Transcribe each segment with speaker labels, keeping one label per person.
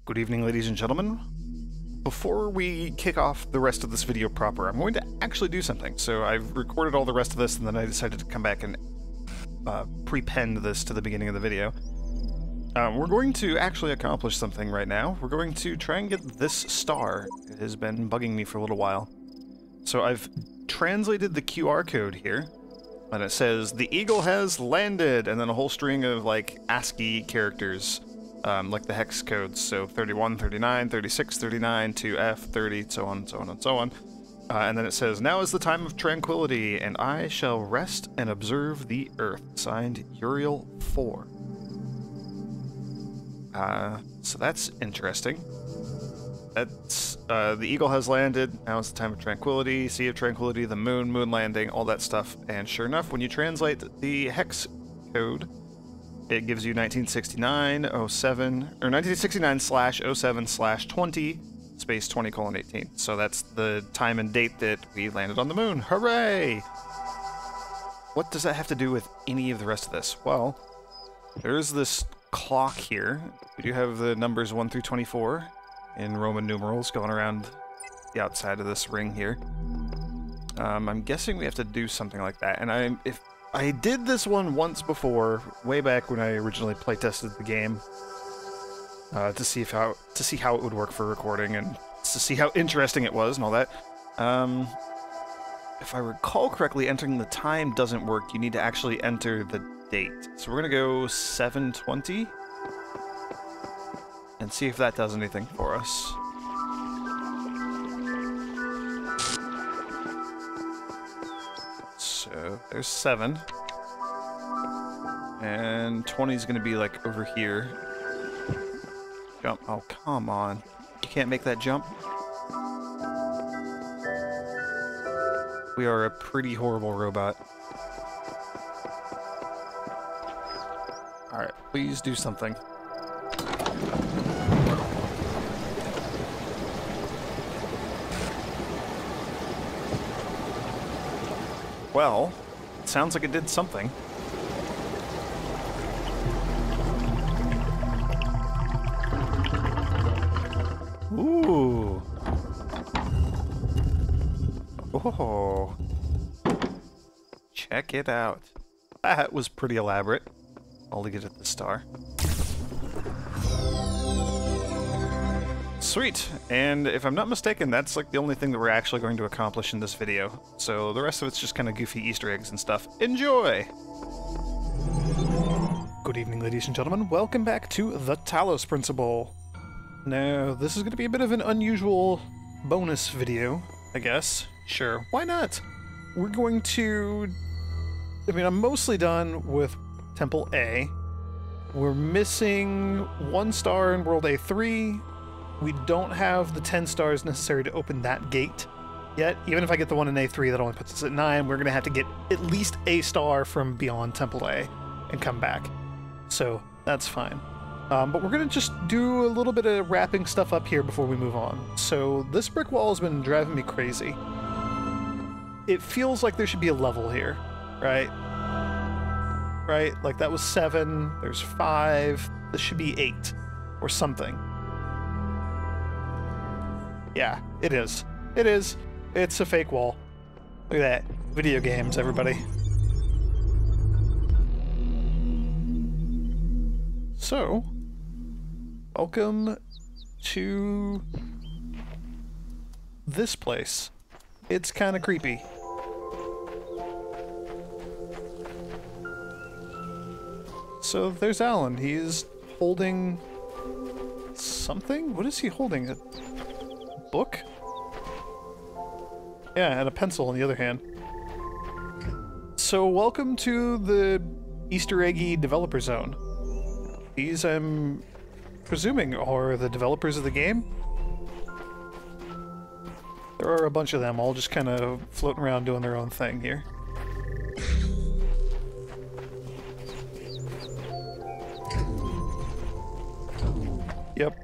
Speaker 1: Good evening, ladies and gentlemen. Before we kick off the rest of this video proper, I'm going to actually do something. So I've recorded all the rest of this, and then I decided to come back and prepend this to the beginning of the video. We're going to actually accomplish something right now. We're going to try and get this star. It has been bugging me for a little while. So I've translated the QR code here, and it says, "The eagle has landed," and then a whole string of, like, ASCII characters. Like the hex codes, so 31, 39, 36, 39, to F30, so on, so on, and so on. And then it says, "Now is the time of tranquility, and I shall rest and observe the earth." Signed, Uriel 4. So that's interesting. That's, the eagle has landed, now is the time of tranquility, sea of tranquility, the moon, moon landing, all that stuff. And sure enough, when you translate the hex code, it gives you 1969-07, or 1969/07/20, space 20:18. So that's the time and date that we landed on the moon. Hooray! What does that have to do with any of the rest of this? Well, there's this clock here. We do have the numbers 1 through 24 in Roman numerals going around the outside of this ring here. I'm guessing we have to do something like that, and if I did this one once before, way back when I originally playtested the game, to see how it would work for recording and to see how interesting it was and all that. If I recall correctly, entering the time doesn't work. You need to actually enter the date. So we're gonna go 7:20 and see if that does anything for us. So there's 7. And 20 is going to be like over here. Jump. Oh, come on. You can't make that jump? We are a pretty horrible robot. Alright, please do something. Well, it sounds like it did something. Ooh. Oh. Check it out. That was pretty elaborate. All to get at the star. Sweet, and if I'm not mistaken, that's like the only thing that we're actually going to accomplish in this video. So the rest of it's just kind of goofy Easter eggs and stuff. Enjoy! Good evening, ladies and gentlemen. Welcome back to the Talos Principle. Now, this is going to be a bit of an unusual bonus video, I guess. Sure, why not? We're going to... I'm mostly done with Temple A. We're missing 1 star in World A3. We don't have the 10 stars necessary to open that gate yet. Even if I get the one in A3, that only puts us at 9. We're going to have to get at least a star from beyond Temple A and come back. So that's fine. But we're going to just do a little bit of wrapping stuff up here before we move on. So this brick wall has been driving me crazy. It feels like there should be a level here, right? Right? Like that was 7, there's 5, this should be 8, or something. Yeah, it is. It is. It's a fake wall. Look at that. Video games, everybody. So, welcome to this place. It's kind of creepy. So there's Alan. He's holding something? What is he holding? A book? Yeah, and a pencil on the other hand. So welcome to the Easter eggy developer zone. These, I'm presuming, are the developers of the game. There are a bunch of them, all just kind of floating around doing their own thing here. Yep.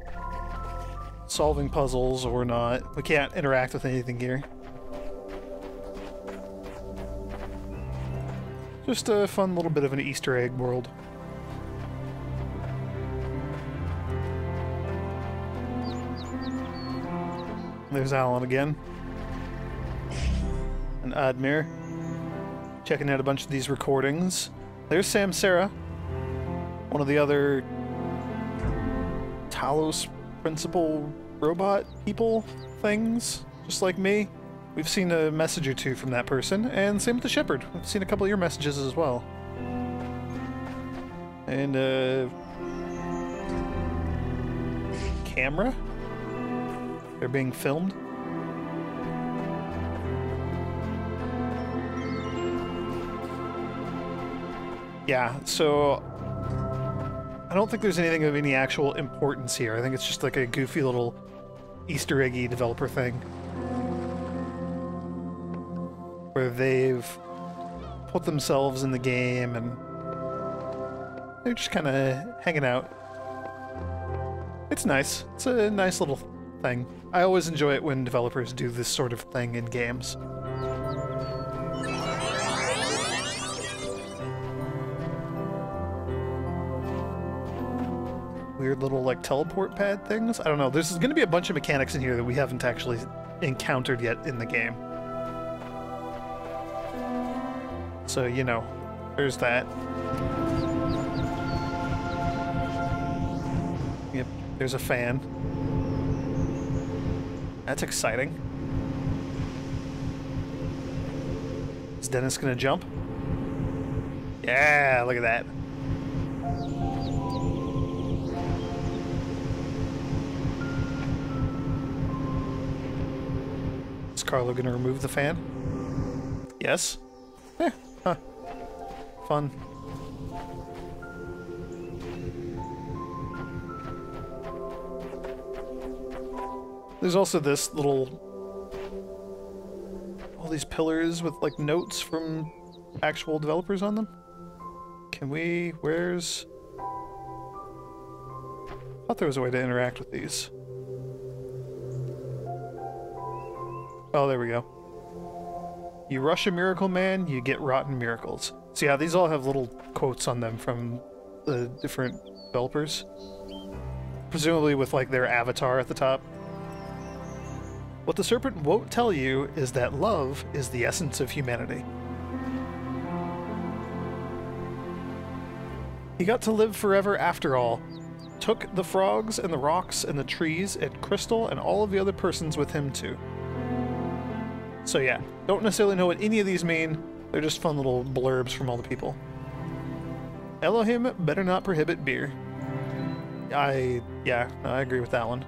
Speaker 1: Solving puzzles or not. We can't interact with anything here. Just a fun little bit of an Easter egg world. There's Alan again. And Admir. Checking out a bunch of these recordings. There's Samsara. One of the other Talos principal robot people things, just like me. We've seen a message or two from that person, and same with the Shepherd. We've seen a couple of your messages as well. And, camera? They're being filmed? Yeah, so I don't think there's anything of any actual importance here. I think it's just like a goofy little Easter eggy developer thing. Where they've put themselves in the game and they're just kind of hanging out. It's nice. It's a nice little thing. I always enjoy it when developers do this sort of thing in games. Weird little, like, teleport pad things? I don't know. There's going to be a bunch of mechanics in here that we haven't actually encountered yet in the game. So, you know, there's that. Yep, there's a fan. That's exciting. Is Dennis gonna jump? Yeah, look at that. Is Carlo gonna remove the fan? Yes. Eh, huh. Fun. There's also this little... all these pillars with, like, notes from actual developers on them. Can we... where's... I thought there was a way to interact with these. Oh, there we go. You rush a miracle man, you get rotten miracles. So yeah, these all have little quotes on them from the different developers. Presumably with, like, their avatar at the top. What the serpent won't tell you is that love is the essence of humanity. He got to live forever after all. Took the frogs and the rocks and the trees and Crystal and all of the other persons with him too. So yeah, don't necessarily know what any of these mean. They're just fun little blurbs from all the people. Elohim better not prohibit beer. Yeah, I agree with that one.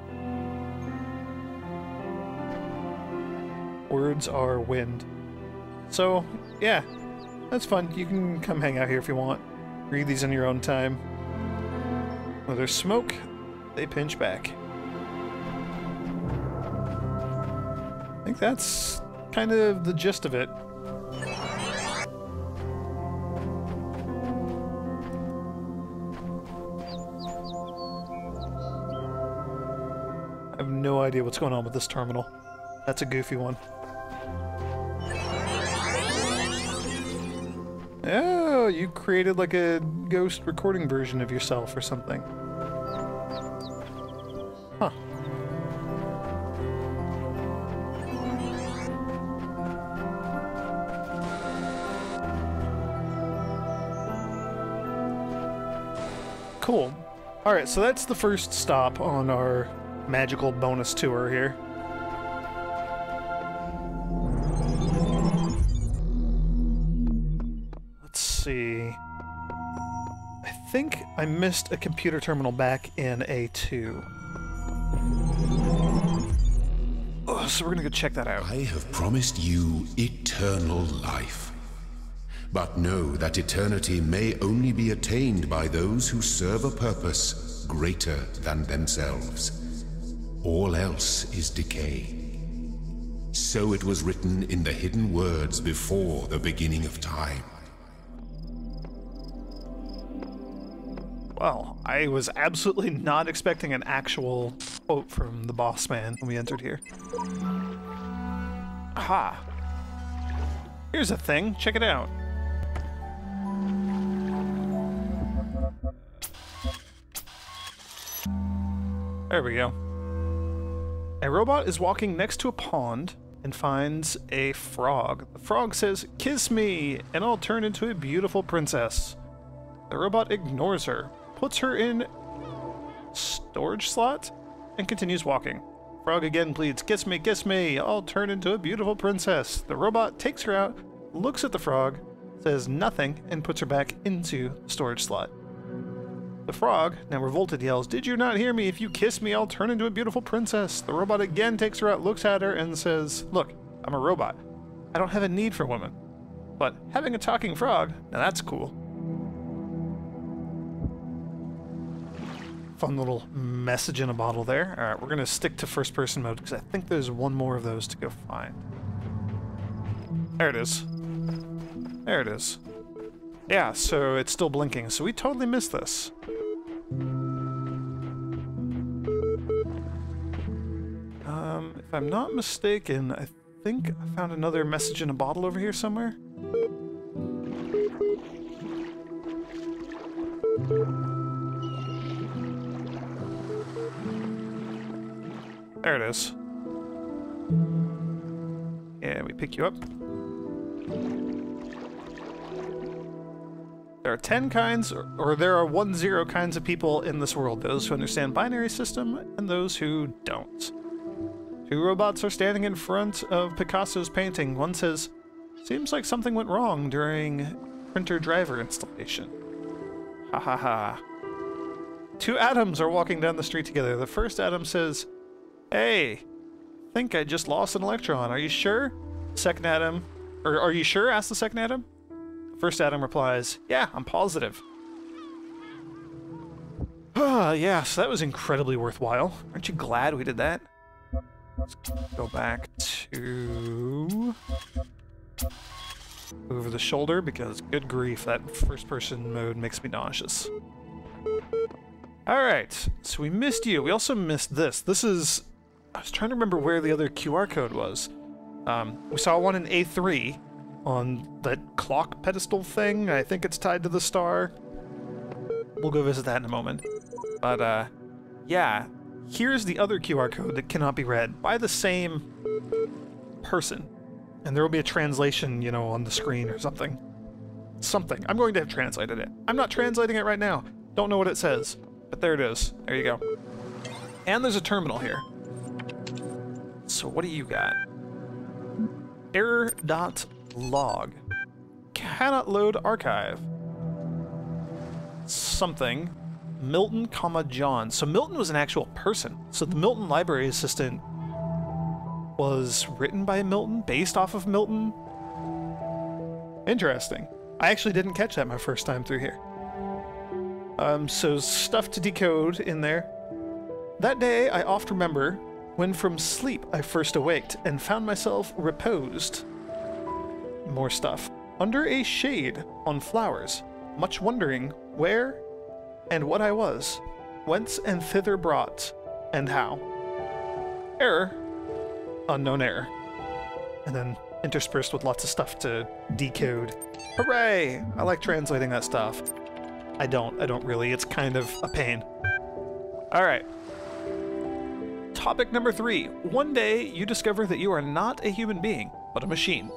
Speaker 1: Words are wind. So, yeah, that's fun. You can come hang out here if you want. Read these in your own time. When there's smoke, they pinch back. I think that's kind of the gist of it. I have no idea what's going on with this terminal. That's a goofy one. Oh, you created like a ghost recording version of yourself or something. Huh. Cool. Alright, so that's the first stop on our magical bonus tour here. See. I think I missed a computer terminal back in A2. Oh, so we're gonna go check that out.
Speaker 2: I have promised you eternal life. But know that eternity may only be attained by those who serve a purpose greater than themselves. All else is decay. So it was written in the hidden words before the beginning of time.
Speaker 1: Well, I was absolutely not expecting an actual quote from the boss man when we entered here. Aha! Here's a thing, check it out. There we go. A robot is walking next to a pond and finds a frog. The frog says, "Kiss me, and I'll turn into a beautiful princess." The robot ignores her, puts her in storage slot, and continues walking. Frog again pleads, "Kiss me, I'll turn into a beautiful princess." The robot takes her out, looks at the frog, says nothing, and puts her back into the storage slot. The frog, now revolted, yells, "Did you not hear me? If you kiss me, I'll turn into a beautiful princess." The robot again takes her out, looks at her, and says, "Look, I'm a robot. I don't have a need for women. But having a talking frog, now that's cool." Fun little message in a bottle there. Alright, we're going to stick to first-person mode, because I think there's one more of those to go find. There it is. There it is. Yeah, so it's still blinking, so we totally missed this. If I'm not mistaken, I think I found another message in a bottle over here somewhere. There it is. Yeah, we pick you up. There are 10 kinds, or there are 10 kinds of people in this world. Those who understand binary system, and those who don't. 2 robots are standing in front of Picasso's painting. One says, "Seems like something went wrong during printer driver installation." Ha ha ha. 2 atoms are walking down the street together. The first atom says, "Hey, think I just lost an electron. Are you sure?" Second atom, or "Are you sure?" asks the second atom. First atom replies, "Yeah, I'm positive." Yeah, so that was incredibly worthwhile. Aren't you glad we did that? Let's go back to over the shoulder, because good grief, that first-person mode makes me nauseous. Alright, so we missed you. We also missed this. This is... I was trying to remember where the other QR code was. We saw one in A3 on that clock pedestal thing. I think it's tied to the star. We'll go visit that in a moment. But, yeah. Here's the other QR code that cannot be read by the same person. And there will be a translation, you know, on the screen or something. Something. I'm going to have translated it. I'm not translating it right now. Don't know what it says. But there it is. There you go. And there's a terminal here. So what do you got? Error.log. Cannot load archive. Something. Milton, John. So Milton was an actual person. So the Milton Library Assistant was written by Milton, based off of Milton. Interesting. I actually didn't catch that my first time through here. So stuff to decode in there. That day I oft remember when from sleep I first awaked and found myself reposed. More stuff. Under a shade on flowers, much wondering where and what I was, whence and thither brought, and how. Error. Unknown error. And then interspersed with lots of stuff to decode. Hooray! I like translating that stuff. I don't really. It's kind of a pain. Alright. Topic number 3. One day you discover that you are not a human being, but a machine.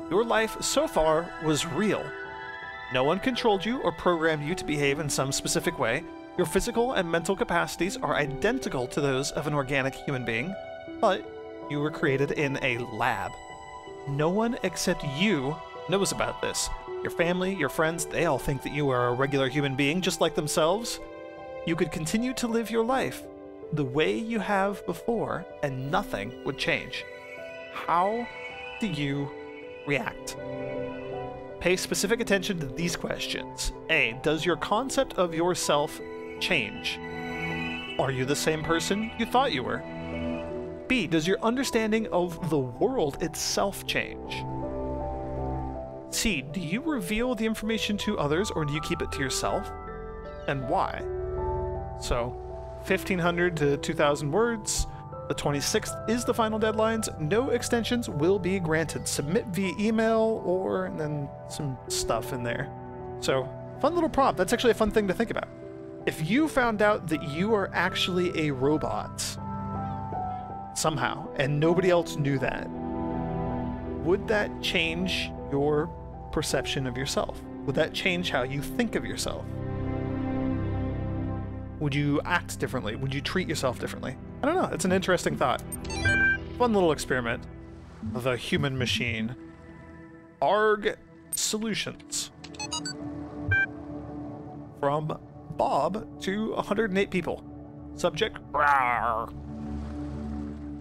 Speaker 1: Your life so far was real. No one controlled you or programmed you to behave in some specific way. Your physical and mental capacities are identical to those of an organic human being, but you were created in a lab. No one except you knows about this. Your family, your friends, they all think that you are a regular human being just like themselves. You could continue to live your life the way you have before, and nothing would change. How do you react? Pay specific attention to these questions. A. Does your concept of yourself change? Are you the same person you thought you were? B. Does your understanding of the world itself change? C. Do you reveal the information to others, or do you keep it to yourself? And why? So, 1,500 to 2,000 words. The 26th is the final deadlines. No extensions will be granted. Submit via email or and then some stuff in there. So, fun little prompt. That's actually a fun thing to think about. If you found out that you are actually a robot, somehow, and nobody else knew that, would that change your perception of yourself? Would that change how you think of yourself? Would you act differently? Would you treat yourself differently? I don't know. It's an interesting thought. Fun little experiment. The human machine. ARG Solutions. From Bob to 108 people. Subject, rawr.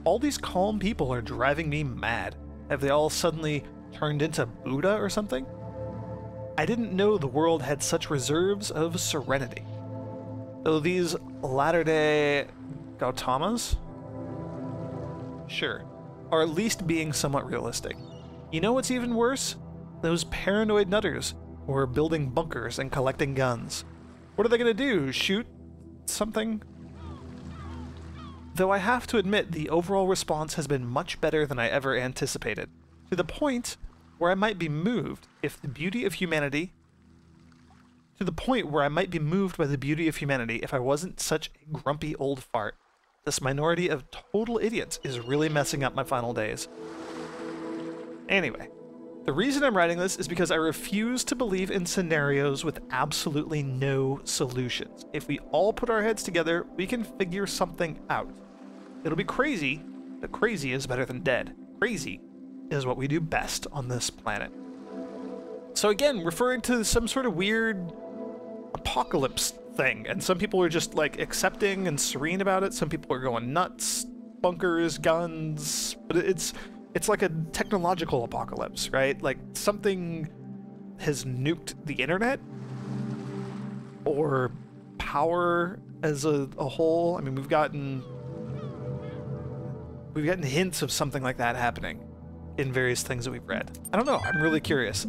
Speaker 1: All these calm people are driving me mad. Have they all suddenly turned into Buddha or something? I didn't know the world had such reserves of serenity. Though these latter-day Gautamas, sure, are at least being somewhat realistic. You know what's even worse? Those paranoid nutters who are building bunkers and collecting guns. What are they gonna do? Shoot something? Though I have to admit the overall response has been much better than I ever anticipated, to the point where I might be moved if the beauty of humanity to the point where I might be moved by the beauty of humanity if I wasn't such a grumpy old fart. This minority of total idiots is really messing up my final days. Anyway, the reason I'm writing this is because I refuse to believe in scenarios with absolutely no solutions. If we all put our heads together, we can figure something out. It'll be crazy, but crazy is better than dead. Crazy is what we do best on this planet. So again, referring to some sort of weird apocalypse thing, and some people are just like accepting and serene about it. Some people are going nuts, bunkers, guns, but it's like a technological apocalypse, right? Like something has nuked the internet or power as a whole. I mean, we've gotten hints of something like that happening in various things that we've read. I don't know. I'm really curious.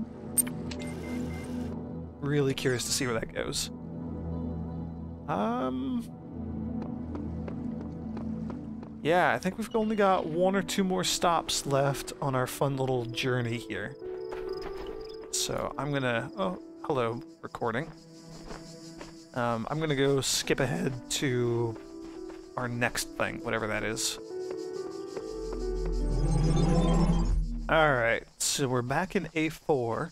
Speaker 1: Really curious to see where that goes. Yeah, I think we've only got 1 or 2 more stops left on our fun little journey here. So I'm gonna... Oh, hello, recording. I'm gonna go skip ahead to our next thing, whatever that is. Alright, so we're back in A4.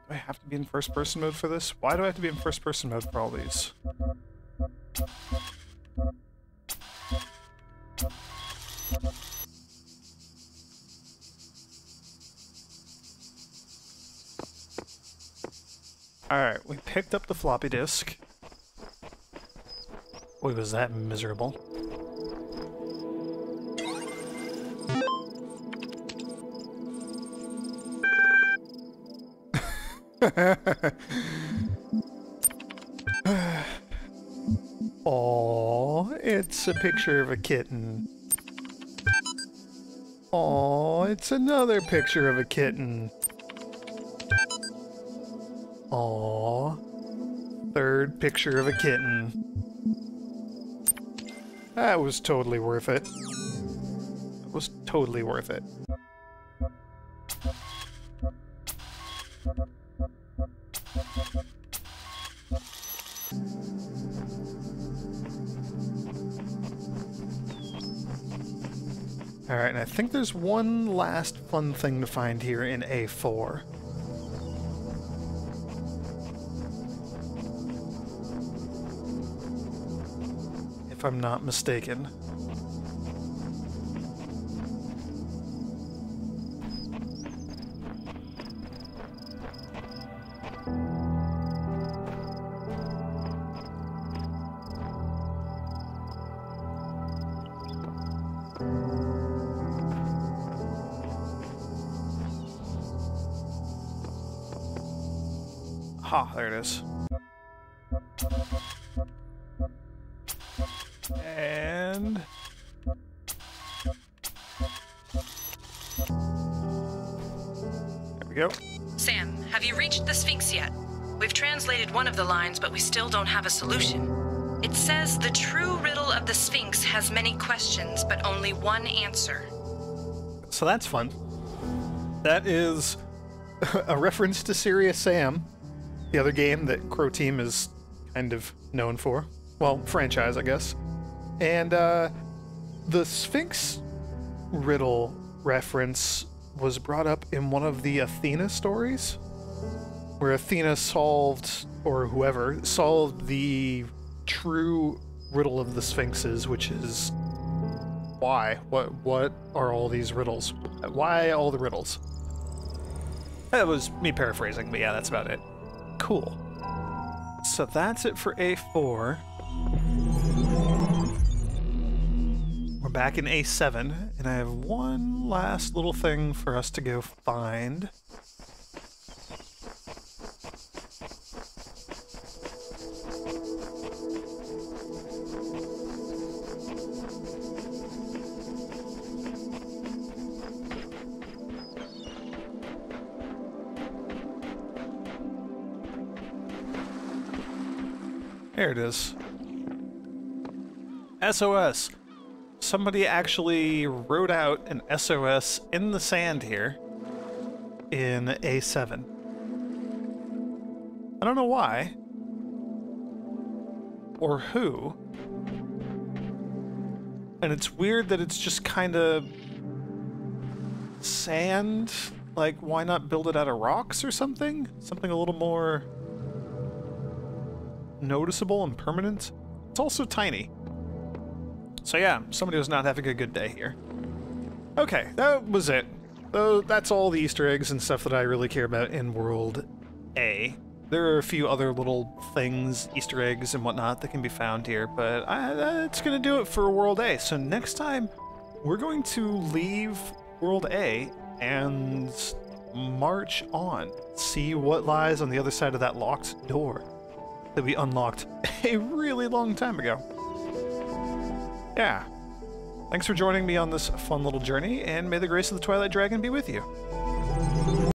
Speaker 1: Do I have to be in first person mode for this? Why do I have to be in first person mode for all these? Alright, we picked up the floppy disk. Boy, was that miserable. Aww, it's a picture of a kitten. Aww, it's another picture of a kitten. Aww, third picture of a kitten. That was totally worth it. It was totally worth it. Alright, and I think there's one last fun thing to find here in A4. If I'm not mistaken. Ha, there it is. And... there we go.
Speaker 3: Sam, have you reached the Sphinx yet? We've translated one of the lines, but we still don't have a solution. It says the true riddle of the Sphinx has many questions, but only one answer.
Speaker 1: So that's fun. That is a reference to Serious Sam, the other game that Crow Team is kind of known for. Well, franchise, I guess. And the Sphinx riddle reference was brought up in one of the Athena stories, where Athena solved, or whoever, solved the true riddle of the Sphinxes, which is why? What are all these riddles? Why all the riddles? That was me paraphrasing, but yeah, that's about it. Cool. So that's it for A4. We're back in A7, and I have one last little thing for us to go find. There it is. SOS. Somebody actually wrote out an SOS in the sand here in A7. I don't know why. Or who. And it's weird that it's just kind of sand. Like, why not build it out of rocks or something? Something a little more noticeable and permanent. It's also tiny. So yeah, somebody was not having a good day here. Okay, that was it. That's all the Easter eggs and stuff that I really care about in World A. There are a few other little things, Easter eggs and whatnot, that can be found here, but that's going to do it for World A. So next time, we're going to leave World A and march on. See what lies on the other side of that locked door that we unlocked a really long time ago. Yeah. Thanks for joining me on this fun little journey, and may the grace of the Twilight Dragon be with you.